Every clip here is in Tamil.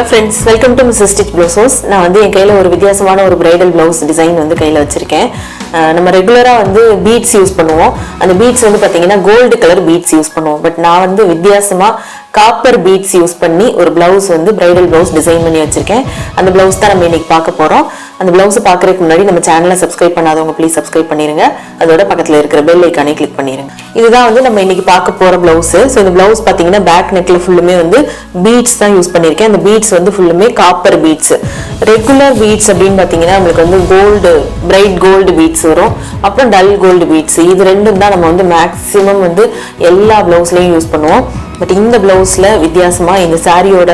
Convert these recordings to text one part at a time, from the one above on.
Hello friends, welcome to Mrs. Stitch Blouse. நான் வந்து என் கையில ஒரு வித்தியாசமான ஒரு bridal blouse design வந்து கையில வச்சிருக்கேன். நம்ம ரெகுலரா வந்து beads யூஸ் பண்ணுவோம். அந்த beads வந்து பாத்தீங்கன்னா gold color beads யூஸ் பண்ணுவோம். பட் நான் வந்து வித்தியாசமா காப்பர் பீட்ஸ் யூஸ் பண்ணி ஒரு பிளவுஸ் வந்து பிரைடல் பிளவுஸ் டிசைன் பண்ணி வச்சிருக்கேன். அந்த பிளவுஸ் தான் நம்ம இன்னைக்கு பார்க்க போறோம். அந்த பிளவுஸ் பார்க்கறதுக்கு முன்னாடி நம்ம சேனலை சப்ஸ்கிரைப் பண்ணாதவங்க ப்ளீஸ் சப்ஸ்கிரைப் பண்ணிருங்க. அதோட பக்கத்துல இருக்கிற பெல் ஐகானை கிளிக் பண்ணிருங்க. இதுதான் வந்து நம்ம இன்னைக்கு பார்க்க போற பிளவுஸ். ஸோ இந்த பிளவுஸ் பாத்தீங்கன்னா பேக் நெக்ல ஃபுல்லுமே வந்து பீட்ஸ் தான் யூஸ் பண்ணிருக்கேன். அந்த பீட்ஸ் வந்து ஃபுல்லுமே காப்பர் பீட்ஸ். ரெகுலர் பீட்ஸ் அப்படின்னு பாத்தீங்கன்னா நம்மளுக்கு வந்து கோல்டு பிரைட் கோல்டு பீட்ஸ் வரும், அப்புறம் டல் கோல்டு பீட்ஸ். இது ரெண்டும் தான் நம்ம வந்து மேக்ஸிமம் வந்து எல்லா பிளவுஸ்லயும் யூஸ் பண்ணுவோம். பட் இந்த பிளவுஸ்ல வித்தியாசமா இந்த சாரியோட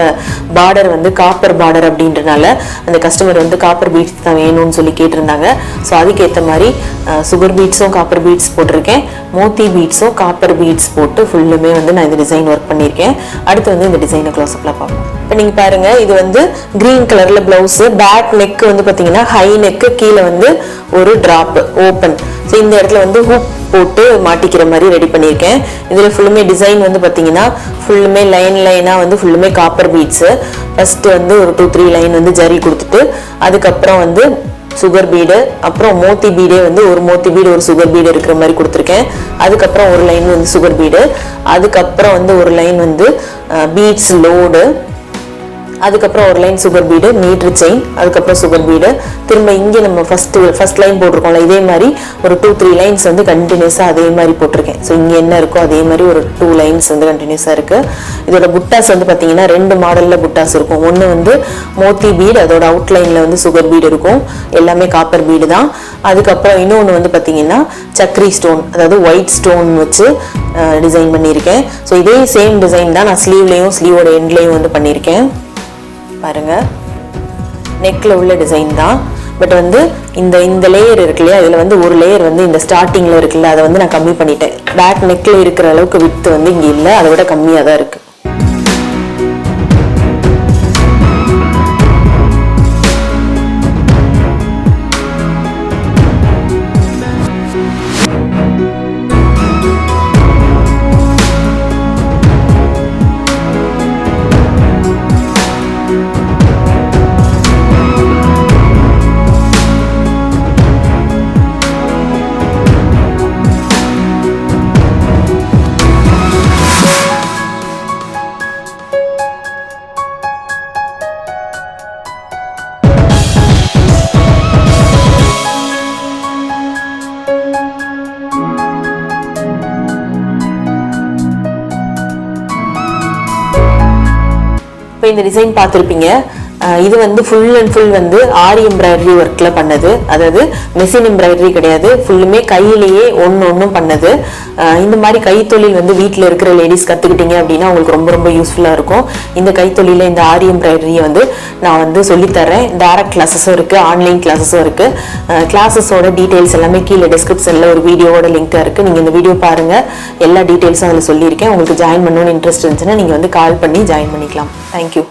பார்டர் வந்து காப்பர் பார்டர் அப்படின்றனால அந்த கஸ்டமர் வந்து காப்பர் பீட்ஸ் தான் வேணும்னு சொல்லி கேட்டிருந்தாங்க. ஸோ அதுக்கேற்ற மாதிரி சுகர் பீட்ஸும் காப்பர் பீட்ஸ் போட்டிருக்கேன், மோத்தி பீட்ஸும் காப்பர் பீட்ஸ் போட்டு ஃபுல்லுமே வந்து நான் இந்த டிசைன் ஒர்க் பண்ணியிருக்கேன். அடுத்து வந்து இந்த டிசைனை க்ளோஸ்அப்ல பார்ப்போம். இப்போ நீங்க பாருங்க, இது வந்து கிரீன் கலர்ல பிளவுஸ். பேக் நெக் வந்து பாத்தீங்கன்னா ஹை நெக்கு, கீழே வந்து ஒரு டிராப் ஓப்பன். ஸோ இந்த இடத்துல வந்து ஹூக் போட்டு மாட்டிக்கிற மாதிரி ரெடி பண்ணியிருக்கேன். இதில் ஃபுல்லுமே டிசைன் வந்து பார்த்தீங்கன்னா ஃபுல்லுமே லைனாக வந்து ஃபுல்லுமே காப்பர் பீட்ஸு. ஃபர்ஸ்ட் வந்து ஒரு 2-3 லைன் வந்து ஜரி கொடுத்துட்டு அதுக்கப்புறம் வந்து சுகர் பீடு, அப்புறம் மோத்தி பீடே வந்து ஒரு மோத்தி பீடு ஒரு சுகர் பீடு இருக்கிற மாதிரி கொடுத்துருக்கேன். அதுக்கப்புறம் ஒரு லைன் வந்து சுகர் பீடு, அதுக்கப்புறம் வந்து ஒரு லைன் வந்து பீட்ஸ் லோடு, அதுக்கப்புறம் ஒரு line sugar bead metre chain, அதுக்கப்புறம் சுகர் பீடு. திரும்ப இங்கே நம்ம ஃபர்ஸ்ட் லைன் போட்டிருக்கோம்ல, இதே மாதிரி ஒரு 2-3 லைன்ஸ் வந்து கண்டினியூஸாக அதே மாதிரி போட்டிருக்கேன். ஸோ இங்கே என்ன இருக்கோ அதே மாதிரி ஒரு 2 லைன்ஸ் வந்து கண்டினியூஸாக இருக்கு. இதோட புட்டாஸ் வந்து பார்த்தீங்கன்னா 2 மாடலில் புட்டாஸ் இருக்கும். ஒன்று வந்து மோத்தி பீடு, அதோட அவுட்லைனில் வந்து சுகர் பீடு இருக்கும், எல்லாமே காப்பர் பீடு தான். அதுக்கப்புறம் இன்னொன்று வந்து பார்த்தீங்கன்னா சக்ரி ஸ்டோன், அதாவது ஒயிட் ஸ்டோன் வச்சு டிசைன் பண்ணியிருக்கேன். ஸோ இதே சேம் டிசைன் தான் நான் ஸ்லீவ்லையும் ஸ்லீவோட எண்ட்லையும் வந்து பண்ணியிருக்கேன். பாருங்க, நெக்ல உள்ள டிசைன் தான். பட் வந்து இந்த லேயர் இருக்கு இல்லையா, இதுல வந்து ஒரு லேயர் வந்து இந்த ஸ்டார்டிங்ல இருக்குல்ல, அதை வந்து நான் கம்மி பண்ணிட்டேன். பேக் நெக்ல இருக்கிற அளவுக்கு வித்து வந்து இங்க இல்லை, அதை விட கம்மியா தான் இருக்கு. இந்த டிசைன் பார்த்துருப்பீங்க. இது வந்து ஃபுல் அண்ட் ஃபுல் வந்து ஆரி எம்ப்ராய்டரி ஒர்க்ல பண்ணது, அதாவது மெஷின் எம்ப்ராய்டரி கிடையாது, ஃபுல்லுமே கையிலேயே ஒன்றும் பண்ணது. இந்த மாதிரி கைத்தொழில் வந்து வீட்டில் இருக்கிற லேடிஸ் கற்றுக்கிட்டீங்க அப்படின்னா உங்களுக்கு ரொம்ப ரொம்ப யூஸ்ஃபுல்லாக இருக்கும். இந்த கைத்தொழில இந்த ஆரி எம்ப்ராய்டரியை வந்து நான் வந்து சொல்லித்தரேன். டைரக்ட் கிளாஸஸும் இருக்குது, ஆன்லைன் கிளாஸஸும் இருக்குது. கிளாஸஸோட டீட்டெயில்ஸ் எல்லாமே கீழே டிஸ்கிரிப்ஷனில் ஒரு வீடியோவோட லிங்காக இருக்குது. நீங்கள் இந்த வீடியோ பாருங்கள், எல்லா டீட்டெயில்ஸும் அதில் சொல்லியிருக்கேன். உங்களுக்கு ஜாயின் பண்ணணும்னு இன்ட்ரெஸ்ட் இருந்துச்சுன்னா நீங்கள் வந்து கால் பண்ணி ஜாயின் பண்ணிக்கலாம். தேங்க்யூ.